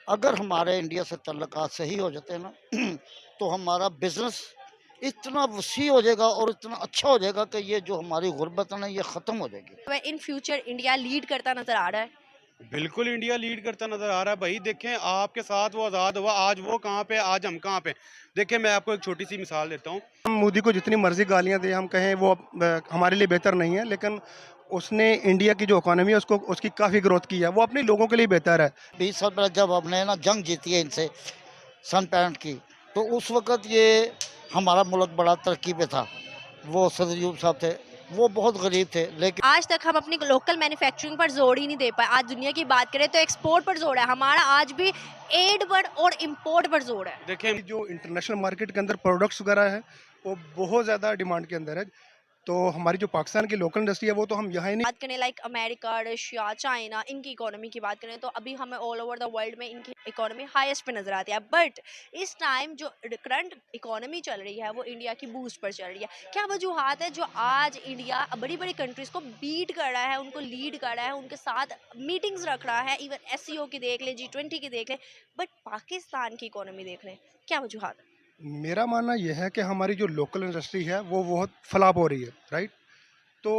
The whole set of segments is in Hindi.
अगर हमारे इंडिया से ताल्लुकात सही हो जाते हैं ना तो हमारा बिजनेस इतना वसी हो जाएगा और इतना अच्छा हो जाएगा कि ये जो हमारी गुर्बत है ना ये ख़त्म हो जाएगी। वह इन फ्यूचर इंडिया लीड करता नजर आ रहा है। बिल्कुल इंडिया लीड करता नज़र आ रहा है भाई। देखें आपके साथ वो आज़ाद हुआ, आज वो कहाँ पे, आज हम कहाँ पे। देखिए मैं आपको एक छोटी सी मिसाल देता हूँ। हम मोदी को जितनी मर्जी गालियां दें, हम कहें वो हमारे लिए बेहतर नहीं है, लेकिन उसने इंडिया की जो इकोनॉमी है उसको उसकी काफ़ी ग्रोथ की है, वो अपने लोगों के लिए बेहतर है। 20 साल पहले जब हमने ना जंग जीती है इनसे सन पैंट की, तो उस वक़्त ये हमारा मुल्क बड़ा तरक्की पे था। वो सदर अयूब साहब थे, वो बहुत गरीब थे, लेकिन आज तक हम अपनी लोकल मैन्युफैक्चरिंग पर जोर ही नहीं दे पाए। आज दुनिया की बात करें तो एक्सपोर्ट पर जोर है हमारा, आज भी एड पर और इंपोर्ट पर जोर है। देखें जो इंटरनेशनल मार्केट के अंदर प्रोडक्ट्स वगैरह है वो बहुत ज़्यादा डिमांड के अंदर है। तो हमारी जो पाकिस्तान की लोकल इंडस्ट्री है वो तो हम यहाँ ही नहीं। बात करें लाइक अमेरिका, रशिया, चाइना, इनकी इकोनॉमी की बात करें तो अभी हमें ऑल ओवर द वर्ल्ड में इनकी इकोनॉमी हाईएस्ट पे नजर आती है। बट इस टाइम जो करंट इकोनॉमी चल रही है वो इंडिया की बूस्ट पर चल रही है। क्या वजूहत है जो आज इंडिया बड़ी बड़ी कंट्रीज को बीट कर रहा है, उनको लीड कर रहा है, उनके साथ मीटिंग्स रख रहा है, इवन एससीओ की देख ले, G20 की देख ले, बट पाकिस्तान की इकोनॉमी देख लें, क्या वजूहत है? मेरा मानना यह है कि हमारी जो लोकल इंडस्ट्री है वो बहुत फलाप हो रही है, राइट। तो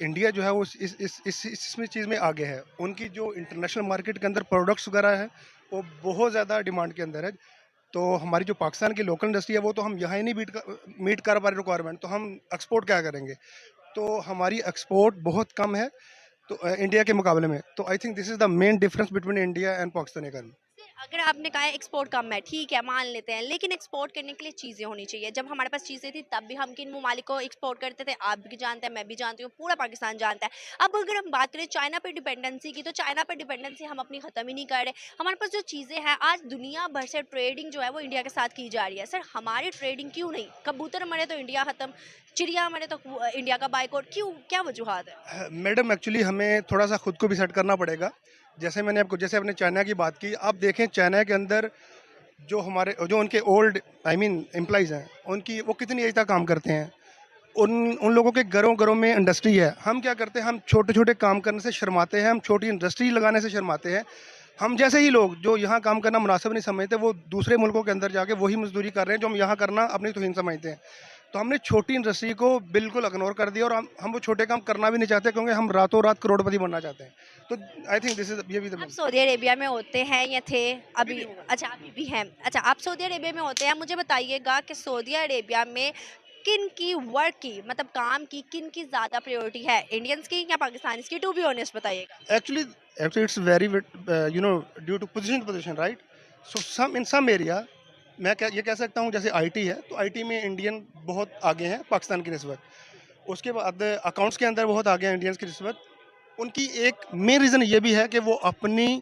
इंडिया जो है वो इसमें चीज़ में आगे है। उनकी जो इंटरनेशनल मार्केट के अंदर प्रोडक्ट्स वगैरह है वो बहुत ज़्यादा डिमांड के अंदर है। तो हमारी जो पाकिस्तान की लोकल इंडस्ट्री है वो तो हम यहाँ ही नहीं मीट कर पा रहे रिक्वायरमेंट, तो हम एक्सपोर्ट क्या करेंगे। तो हमारी एक्सपोर्ट बहुत कम है तो इंडिया के मुकाबले में। तो I think this is the main difference between India and Pakistan economy. अगर आपने कहा है एक्सपोर्ट कम है, ठीक है मान लेते हैं, लेकिन एक्सपोर्ट करने के लिए चीज़ें होनी चाहिए। जब हमारे पास चीज़ें थी तब भी हम किन ममालिक को एक्सपोर्ट करते थे, आप भी जानते हैं, मैं भी जानती हूँ, पूरा पाकिस्तान जानता है। अब अगर हम बात करें चाइना पे डिपेंडेंसी की, तो चाइना पे डिपेंडेंसी हम अपनी ख़त्म ही नहीं कर रहे। हमारे पास जो चीज़ें हैं, आज दुनिया भर से ट्रेडिंग जो है वो इंडिया के साथ की जा रही है। सर हमारी ट्रेडिंग क्यों नहीं? कबूतर मरे तो इंडिया ख़त्म, चिड़िया मरे तो इंडिया का बाइकआउट क्यों, क्या वजूहत है? मैडम एक्चुअली हमें थोड़ा सा खुद को भी सेट करना पड़ेगा। जैसे आपने चाइना की बात की, आप देखें चाइना के अंदर जो उनके ओल्ड आई मीन एम्प्लॉइज़ हैं, उनकी वो कितनी एज तक काम करते हैं। उन उन लोगों के घरों घरों में इंडस्ट्री है। हम क्या करते हैं, हम छोटे छोटे काम करने से शर्माते हैं, हम छोटी इंडस्ट्री लगाने से शर्माते हैं। हम जैसे ही लोग जो यहाँ काम करना मुनासिब नहीं समझते, वो दूसरे मुल्कों के अंदर जाके वही मजदूरी कर रहे हैं जो हम यहाँ करना अपनी तौहीन समझते हैं। तो हमने छोटी इंडस्ट्री को बिल्कुल इग्नोर कर दिया और हम वो छोटे काम करना भी नहीं चाहते, क्योंकि हम रातों रात करोड़पति बनना चाहते हैं। तो आई थिंक दिस इज ये भी आप सऊदी अरेबिया में होते हैं या थे अभी? अच्छा अभी भी हैं। अच्छा आप सऊदी अरेबिया में होते हैं, मुझे बताइएगा कि सऊदी अरेबिया में किन की वर्क की, मतलब काम की किन की ज़्यादा प्रायोरिटी है, इंडियंस की या पाकिस्तानीज की? टू बी ऑनेस्ट बताइएगा। Actually actually it's very you know due to position right. So some in some area मैं ये कह सकता हूँ, जैसे आईटी है तो आईटी में इंडियन बहुत आगे हैं पाकिस्तान की निस्बत। उसके बाद अकाउंट्स के अंदर बहुत आगे हैं इंडियंस की निस्बत। उनकी एक मेन रीज़न ये भी है कि वो अपनी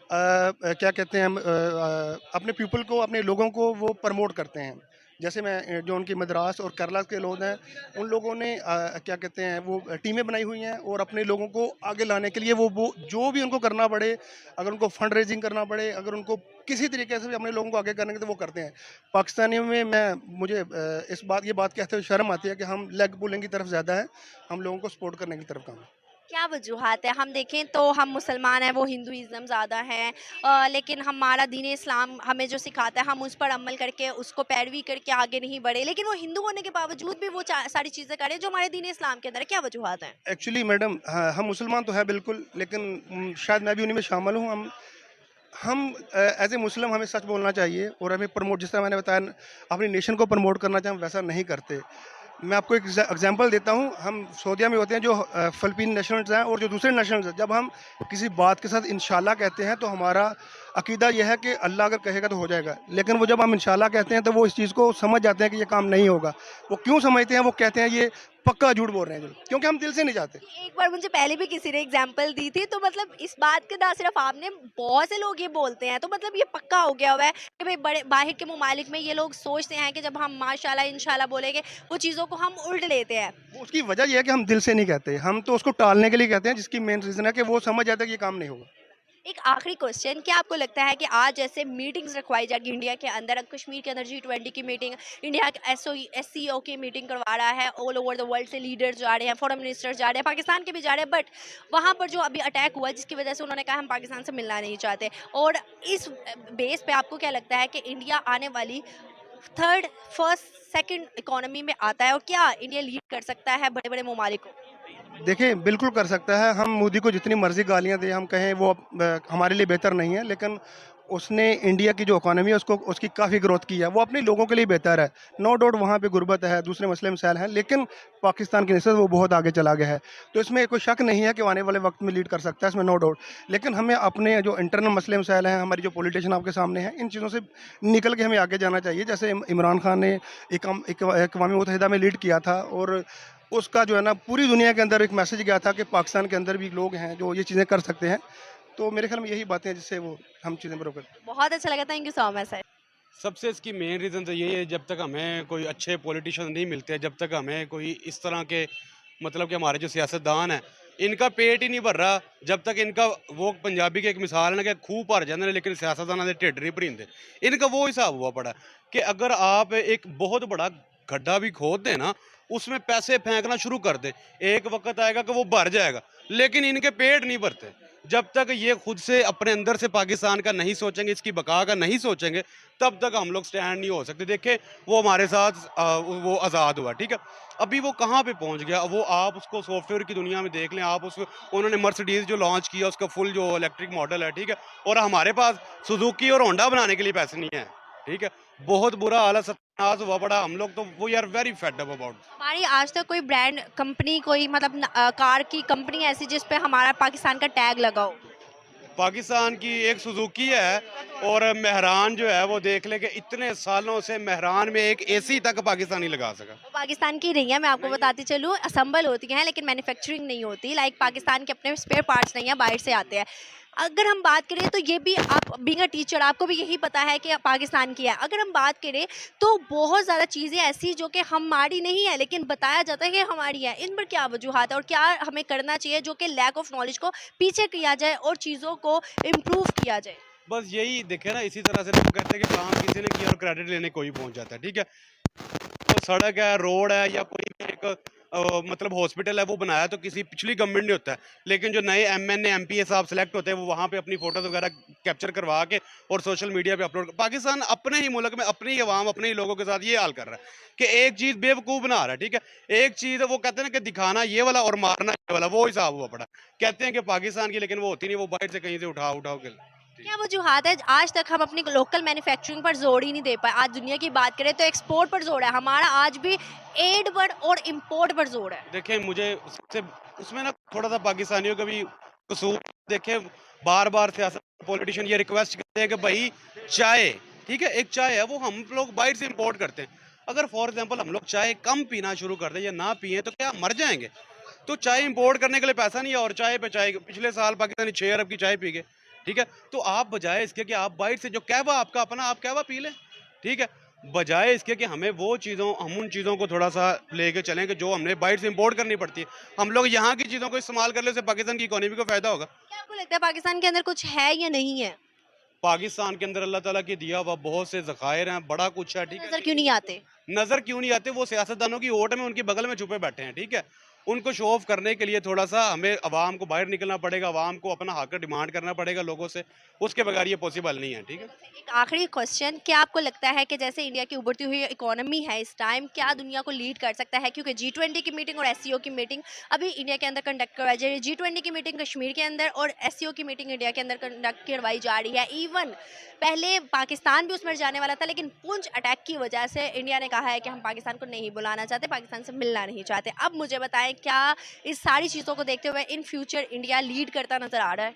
क्या कहते हैं अपने पीपल को, अपने लोगों को वो प्रमोट करते हैं। जैसे मैं जो उनकी मद्रास और केरला के लोग हैं, उन लोगों ने क्या कहते हैं वो टीमें बनाई हुई हैं और अपने लोगों को आगे लाने के लिए वो जो भी उनको करना पड़े, अगर उनको फंड रेजिंग करना पड़े, अगर उनको किसी तरीके से भी अपने लोगों को आगे करने के तो वो करते हैं। पाकिस्तानियों में मुझे ये बात कहते हुए शर्म आती है कि हम लेग पुलिंग की तरफ ज़्यादा है, हम लोगों को सपोर्ट करने की तरफ कम है। क्या वजूहत है? हम देखें तो हम मुसलमान हैं, वो हिंदुइज़्म ज़्यादा है, लेकिन हमारा दीन इस्लाम हमें जो सिखाता है हम उस पर अमल करके उसको पैरवी करके आगे नहीं बढ़े, लेकिन वो हिंदू होने के बावजूद भी वो सारी चीज़ें करें जो हमारे दीन इस्लाम के अंदर है। क्या वजूहत हैं? एक्चुअली मैडम, हाँ, हम मुसलमान तो है बिल्कुल, लेकिन शायद मैं भी उन्हीं में शामिल हूँ। हम एज ए मुस्लिम हमें सच बोलना चाहिए और हमें प्रमोट, जिस तरह मैंने बताया, अपनी नेशन को प्रमोट करना चाहिए, हम वैसा नहीं करते। मैं आपको एक एग्जांपल देता हूँ। हम सऊदीया में होते हैं जो फ़िलिपीन नेशनल्स हैं और जो दूसरे नेशनल्स हैं, जब हम किसी बात के साथ इंशाल्लाह कहते हैं तो हमारा अकीदा यह है कि अल्लाह अगर कहेगा तो हो जाएगा। लेकिन वो जब हम इंशाल्लाह कहते हैं तो वो इस चीज़ को समझ जाते हैं कि ये काम नहीं होगा। वो क्यों समझते हैं? वो कहते हैं ये पक्का झूठ बोल रहे हैं, क्योंकि हम दिल से नहीं चाहते। एक बार मुझे पहले भी किसी ने एग्जाम्पल दी थी, तो मतलब इस बात के ना सिर्फ आपने, बहुत से लोग ये बोलते हैं, तो मतलब ये पक्का हो गया हुआ है कि भाई बड़े बाहर के ममालिक में ये लोग सोचते हैं कि जब हम माशाल्लाह इंशाल्लाह बोलेंगे वो चीज़ों को हम उल्ट लेते हैं। उसकी वजह यह है कि हम दिल से नहीं कहते, हम तो उसको टालने के लिए कहते हैं, जिसकी मेन रीज़न है कि वो समझ जाता है कि ये काम नहीं होगा। एक आखिरी क्वेश्चन, क्या आपको लगता है कि आज जैसे मीटिंग्स रखवाई जाएगी इंडिया के अंदर, अब कश्मीर के अंदर G20 की मीटिंग, इंडिया SCO की मीटिंग करवा रहा है, ऑल ओवर द वर्ल्ड से लीडर्स जा रहे हैं, फॉरेन मिनिस्टर्स जा रहे हैं, पाकिस्तान के भी जा रहे हैं, बट वहाँ पर जो अभी अटैक हुआ जिसकी वजह से उन्होंने कहा हम पाकिस्तान से मिलना नहीं चाहते, और इस बेस पे आपको क्या लगता है कि इंडिया आने वाली थर्ड, फर्स्ट, सेकंड इकोनॉमी में आता है, और क्या इंडिया लीड कर सकता है बड़े बड़े ममालिक को? देखिए बिल्कुल कर सकता है। हम मोदी को जितनी मर्जी गालियां दें, हम कहें वो हमारे लिए बेहतर नहीं है, लेकिन उसने इंडिया की जो इकोनॉमी है उसको उसकी काफ़ी ग्रोथ की है। वो अपने लोगों के लिए बेहतर है, नो डाउट। वहाँ पे गुर्बत है, दूसरे मसले मसाइल हैं, लेकिन पाकिस्तान की निस्बत वो बहुत आगे चला गया है। तो इसमें कोई शक नहीं है कि वो आने वाले वक्त में लीड कर सकता है, इसमें नो डाउट। लेकिन हमें अपने जो इंटरनल मसले मसाइल हैं, हमारी जो पॉलिटिशियन आपके सामने हैं, इन चीज़ों से निकल के हमें आगे जाना चाहिए। जैसे इमरान खान ने अक़वाम मुत्तहिदा में लीड किया था, और उसका जो है ना पूरी दुनिया के अंदर एक मैसेज गया था कि पाकिस्तान के अंदर भी लोग हैं जो ये चीज़ें कर सकते हैं। तो मेरे ख्याल में यही बातें हैं जिससे वो हम चीज़ें बरोबर करते हैं। बहुत अच्छा लगा, thank you so much sir. सबसे इसकी मेन रीज़न तो यही है, जब तक हमें कोई अच्छे पॉलिटिशियन नहीं मिलते, जब तक हमें कोई इस तरह के मतलब कि हमारे जो सियासतदान हैं इनका पेट ही नहीं भर रहा, जब तक इनका वो पंजाबी की एक मिसाल है ना कि खूह भर जाते हैं लेकिन सियासतदान के ढिड नहीं भरींदे। इनका वो हिसाब हुआ पड़ा कि अगर आप एक बहुत बड़ा गड्ढा भी खोद दें ना, उसमें पैसे फेंकना शुरू कर दे, एक वक्त आएगा कि वो भर जाएगा, लेकिन इनके पेट नहीं भरते। जब तक ये खुद से अपने अंदर से पाकिस्तान का नहीं सोचेंगे, इसकी बका का नहीं सोचेंगे, तब तक हम लोग स्टैंड नहीं हो सकते। देखे वो हमारे साथ वो आज़ाद हुआ, ठीक है, अभी वो कहाँ पे पहुंच गया। वो आप उसको सॉफ्टवेयर की दुनिया में देख लें, आप उस उन्होंने मर्सिडीज जो लॉन्च किया उसका फुल जो इलेक्ट्रिक मॉडल है, ठीक है, और हमारे पास सुजुकी और होंडा बनाने के लिए पैसे नहीं है, ठीक है। बहुत बुरा हाल है, सत्यानाश हुआ पड़ा। हम लोग तो वो यार वेरी फेड अप अबाउट। हमारी आज तक कोई ब्रांड कंपनी, कोई मतलब कार की कंपनी ऐसी जिस पे हमारा पाकिस्तान का टैग लगा हो? पाकिस्तान की एक सुजुकी है, और मेहरान जो है वो देख ले कि इतने सालों से मेहरान में एक एसी तक पाकिस्तानी लगा सका। वो पाकिस्तान की नहीं है, मैं आपको बताती चलूँ, असम्बल होती हैं लेकिन मैन्युफैक्चरिंग नहीं होती। लाइक पाकिस्तान के अपने स्पेयर पार्ट्स नहीं है, बाहर से आते हैं। अगर हम बात करें तो ये भी, आप बीइंग अ टीचर आपको भी यही पता है कि पाकिस्तान की है। अगर हम बात करें तो बहुत ज़्यादा चीज़ें ऐसी जो कि हमारी नहीं है लेकिन बताया जाता है कि हमारी है। इन पर क्या वजूहात है और क्या हमें करना चाहिए जो कि लैक ऑफ नॉलेज को पीछे किया जाए और चीज़ों को इम्प्रूव किया जाए? बस यही देखे ना, इसी तरह से लोग कहते हैं कि काम किसी ने किया और क्रेडिट लेने कोई पहुंच जाता है, ठीक है। तो सड़क है, रोड है, या कोई भी एक मतलब हॉस्पिटल है, वो बनाया तो किसी पिछली गवर्नमेंट ने होता है, लेकिन जो नए MNA MPA साहब सेलेक्ट होते हैं वो वहाँ पे अपनी फोटोज वगैरह कैप्चर करवा के और सोशल मीडिया पे अपलोड। पाकिस्तान अपने ही मुल्क में अपनी ही अवाम अपने ही लोगों के साथ ये हाल कर रहा है कि एक चीज़ बेवकूफ़ बना रहा है, ठीक है। एक चीज़ वो कहते हैं ना कि दिखाना ये वाला और मारना ये वाला, वो हिसाब हुआ पड़ा। कहते हैं कि पाकिस्तान की, लेकिन वो होती नहीं, वो बाहर से कहीं से उठाओ के। क्या वजूहात है आज तक हम अपनी लोकल मैन्युफैक्चरिंग पर जोर ही नहीं दे पाए? आज दुनिया की बात करें तो एक्सपोर्ट पर जोर है हमारा, आज भी एड पर और इंपोर्ट पर जोर है। देखें, मुझे सबसे उसमें ना थोड़ा सा पाकिस्तानियों का भी कसूर। देखें, बार बार सियासत पॉलिटिशियन ये रिक्वेस्ट करते हैं कि भाई चाय, ठीक है, एक चाय है वो हम लोग बाहर से इंपोर्ट करते हैं। अगर फॉर एग्जांपल हम लोग चाय कम पीना शुरू कर दें या ना पिए तो क्या मर जाएंगे? तो चाय इंपोर्ट करने के लिए पैसा नहीं है, और चाय पे चाय पिछले साल पाकिस्तानी 6 अरब की चाय पी गए, ठीक है। तो आप बजाय इसके कि आप बाहर से जो कहवा आपका अपना, आप कहवा पी लें, ठीक है, बजाय इसके कि हमें वो चीज़ों, हम उन चीज़ों को थोड़ा सा लेके चलें कि जो हमने बाहर से इंपोर्ट करनी पड़ती है, हम लोग यहाँ की चीज़ों को इस्तेमाल कर ले, उससे पाकिस्तान की इकोनॉमी को फायदा होगा। क्या आपको लगता है पाकिस्तान के अंदर कुछ है या नहीं है? पाकिस्तान के अंदर अल्लाह ताला की दिया हुआ बहुत से ज़खायर हैं, बड़ा कुछ है, ठीक है। नजर क्यों नहीं आते? नज़र क्यों नहीं आते? वो सियासतदानों की ओट में उनके बगल में छुपे बैठे हैं, ठीक है। उनको शो ऑफ करने के लिए थोड़ा सा हमें अवाम को बाहर निकलना पड़ेगा, अवाम को अपना हक डिमांड करना पड़ेगा लोगों से, उसके बगैर ये पॉसिबल नहीं है, ठीक है। एक आखिरी क्वेश्चन, क्या आपको लगता है कि जैसे इंडिया की उभरती हुई इकोनॉमी है इस टाइम, क्या दुनिया को लीड कर सकता है? क्योंकि G20 की मीटिंग और SCO की मीटिंग अभी इंडिया के अंदर कंडक्ट करवाई जा रही है। G20 की मीटिंग कश्मीर के अंदर और SCO की मीटिंग इंडिया के अंदर कंडक्ट करवाई जा रही है। इवन पहले पाकिस्तान भी उसमें जाने वाला था, लेकिन पुंछ अटैक की वजह से इंडिया ने कहा है कि हम पाकिस्तान को नहीं बुलाना चाहते, पाकिस्तान से मिलना नहीं चाहते। अब मुझे बताएं, क्या इस सारी चीज़ों को देखते हुए इन फ्यूचर इंडिया लीड करता नजर आ रहा है?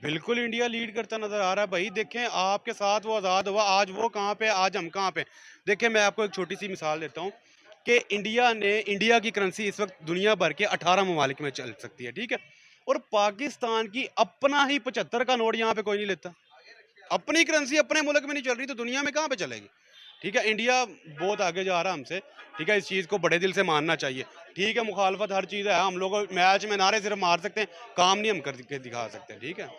बिल्कुल इंडिया लीड करता नजर आ रहा है भाई। देखें, आपके साथ वो आज़ाद हुआ, आज वो कहाँ पे, आज हम कहाँ पे। देखें, मैं आपको एक छोटी सी मिसाल देता हूँ कि इंडिया की करेंसी इस वक्त दुनिया भर के 18 ममालिक में चल सकती है, ठीक है, और पाकिस्तान की अपना ही 75 का नोट यहाँ पे कोई नहीं लेता। अपनी करेंसी अपने मुल्क में नहीं चल रही तो दुनिया में कहाँ पे चलेगी, ठीक है। इंडिया बहुत आगे जा रहा है हमसे, ठीक है, इस चीज़ को बड़े दिल से मानना चाहिए, ठीक है। मुखालफत हर चीज़ है, हम लोग मैच में नारे सिर्फ मार सकते हैं, काम नहीं हम करके दिखा सकते, ठीक है।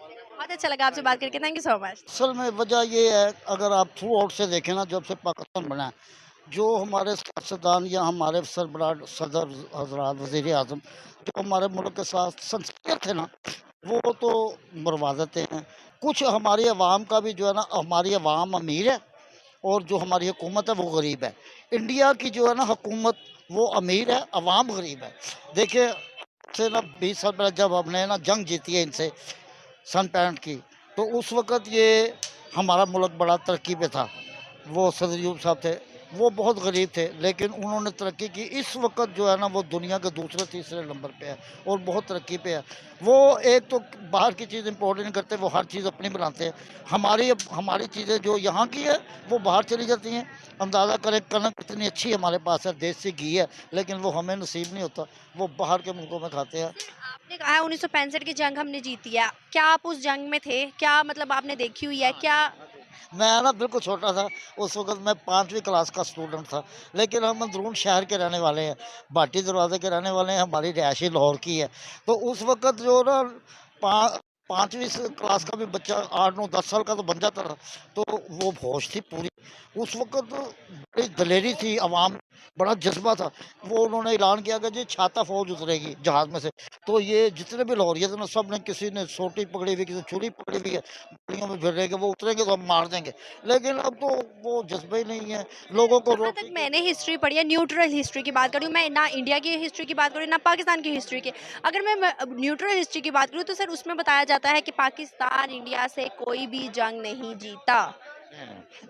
बहुत अच्छा लगा आपसे बात करके, थैंक यू सो मच। असल में वजह ये है, अगर आप थ्रू आउट से देखें ना, जब से पाकिस्तान बना है, जो हमारे सियासतदान या हमारे सरबराह सदर हजरात वज़ीर आज़म जो हमारे मुल्क के साथ संस्कृत थे ना, वो तो मरवा देते हैं। कुछ हमारी आवाम का भी जो है ना, हमारी आवाम अमीर है और जो हमारी हुकूमत है वो गरीब है। इंडिया की जो है ना हुकूमत, वो अमीर है, अवाम गरीब है। देखिए, से ना 20 साल पहले जब हमने ना जंग जीती है इनसे सन 65 की, तो उस वक़्त ये हमारा मुल्क बड़ा तरक्की पे था। वो सदर अयूब साहब थे, वो बहुत गरीब थे, लेकिन उन्होंने तरक्की की। इस वक़्त जो है ना, वो दुनिया के दूसरे तीसरे नंबर पे है और बहुत तरक्की पे है। वो एक तो बाहर की चीज़ इम्पोर्ट नहीं करते, वो हर चीज़ अपनी बनाते हैं। हमारी हमारी चीज़ें जो यहाँ की है, वो बाहर चली जाती हैं। अंदाज़ा करें, कनक कितनी अच्छी हमारे पास है, देसी घी है, लेकिन वो हमें नसीब नहीं होता, वो बाहर के मुल्कों में खाते हैं। आपने कहा है 1965 की जंग हमने जीती है, क्या आप उस जंग में थे? क्या मतलब आपने देखी हुई है क्या? मैं ना बिल्कुल छोटा था, उस वक़्त मैं 5वीं क्लास का स्टूडेंट था, लेकिन हम अंदरून शहर के रहने वाले हैं, भाटी दरवाज़े के रहने वाले हैं, हमारी रिहायश ही लाहौर की है। तो उस वक़्त जो ना पा 5वीं क्लास का भी बच्चा 8, 9, 10 साल का तो बन जाता था, तो वो होश थी पूरी। उस वक़्त बड़ी दलेरी थी अवाम, बड़ा जज़्बा था। वो उन्होंने ऐलान किया कि जी छाता फ़ौज उतरेगी जहाज़ में से, तो ये जितने भी लाहौरियत हैं ना, सब ने, किसी ने सोटी पकड़ी हुई, किसी ने छुरी पकड़ी हुई है, गलियों में फिर रहे कि वो उतरेंगे तो हम मार देंगे। लेकिन अब तो वो जज़्बा ही नहीं है, लोगों को जहाँ तक रोटी की। मैंने हिस्ट्री पढ़ी है, न्यूट्रल हिस्ट्री की बात करूँ मैं, ना इंडिया की हिस्ट्री की बात करूँ ना पाकिस्तान की हिस्ट्री की। अगर मैं न्यूट्रल हिस्ट्री की बात करूँ तो सर उसमें बताया जाता है कि पाकिस्तान इंडिया से कोई भी जंग नहीं जीता।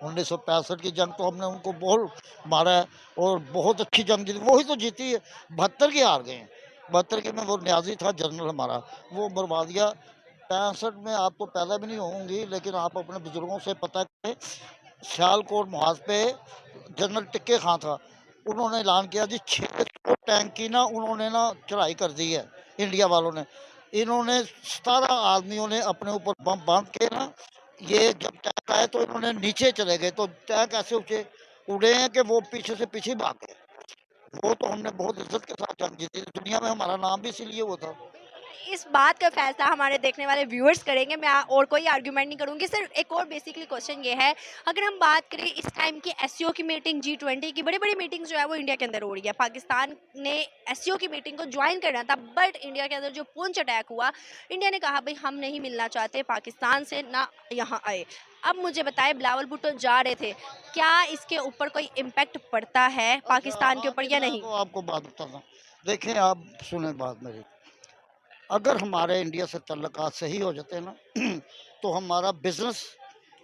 1965 की जंग तो हमने उनको बहुत मारा है और बहुत अच्छी जंग जीती, वही तो जीती है। 72 की हार गए हैं। 72 की में वो न्याजी था जनरल हमारा, वो मरवा दिया। 65 में आप तो पैदा भी नहीं होंगी, लेकिन आप अपने बुजुर्गों से पता करें, सियालकोट मुहाज पे जनरल टिक्के खां था, उन्होंने ऐलान किया जी 600 टैंक की ना उन्होंने ना चढ़ाई कर दी है इंडिया वालों ने। इन्होंने 17 आदमियों ने अपने ऊपर बम बांध के ना, ये जब टैंक आए तो इन्होंने नीचे चले गए, तो टैंक ऐसे ऊंचे उड़े हैं कि वो पीछे से पीछे भाग गए। वो तो हमने बहुत इज्जत के साथ जंग जीती, दुनिया में हमारा नाम भी इसीलिए वो था। इस बात का फैसला हमारे देखने वाले व्यूअर्स करेंगे, मैं और कोई आर्गुमेंट नहीं करूंगी। सर एक और बेसिकली क्वेश्चन ये है, अगर हम बात करें इस टाइम की एससीओ की मीटिंग, G20 की बड़ी बड़ी मीटिंग जो है वो इंडिया के अंदर हो रही है, पाकिस्तान ने एससीओ की मीटिंग को ज्वाइन करना था, बट इंडिया के अंदर जो पुंछ अटैक हुआ, इंडिया ने कहा भाई हम नहीं मिलना चाहते पाकिस्तान से, ना यहाँ आए। अब मुझे बताएं, बिलावल भुट्टो जा रहे थे, क्या इसके ऊपर कोई इम्पैक्ट पड़ता है पाकिस्तान के ऊपर या मैं नहीं? तो आपको बात बताता हूँ, देखें, आप सुने बात मेरी। अगर हमारे इंडिया से तल्लुकात सही हो जाते हैं ना, तो हमारा बिजनेस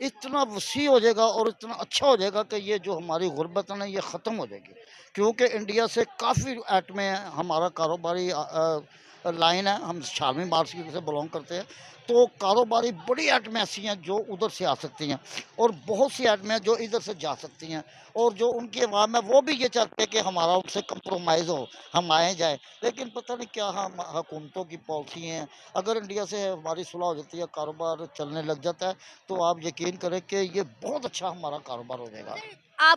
इतना वसी हो जाएगा और इतना अच्छा हो जाएगा कि ये जो हमारी गुर्बत है ना, ये ख़त्म हो जाएगी। क्योंकि इंडिया से काफ़ी एटमें हैं, हमारा कारोबारी लाइन है, हम शामी मार्केट से बिलोंग करते हैं, तो कारोबारी बड़ी एटमें ऐसी हैं जो उधर से आ सकती हैं और बहुत सी एटमें हैं जो इधर से जा सकती हैं। और जो उनकी अवाम है, वो भी ये चाहते हैं कि हमारा उनसे कंप्रोमाइज़ हो, हम आए जाएँ। लेकिन पता नहीं क्या हम हुकूमतों की पॉलिसी हैं। अगर इंडिया से हमारी सुलह हो जाती है, कारोबार चलने लग जाता है, तो आप यकीन करें कि ये बहुत अच्छा हमारा कारोबार हो जाएगा। आप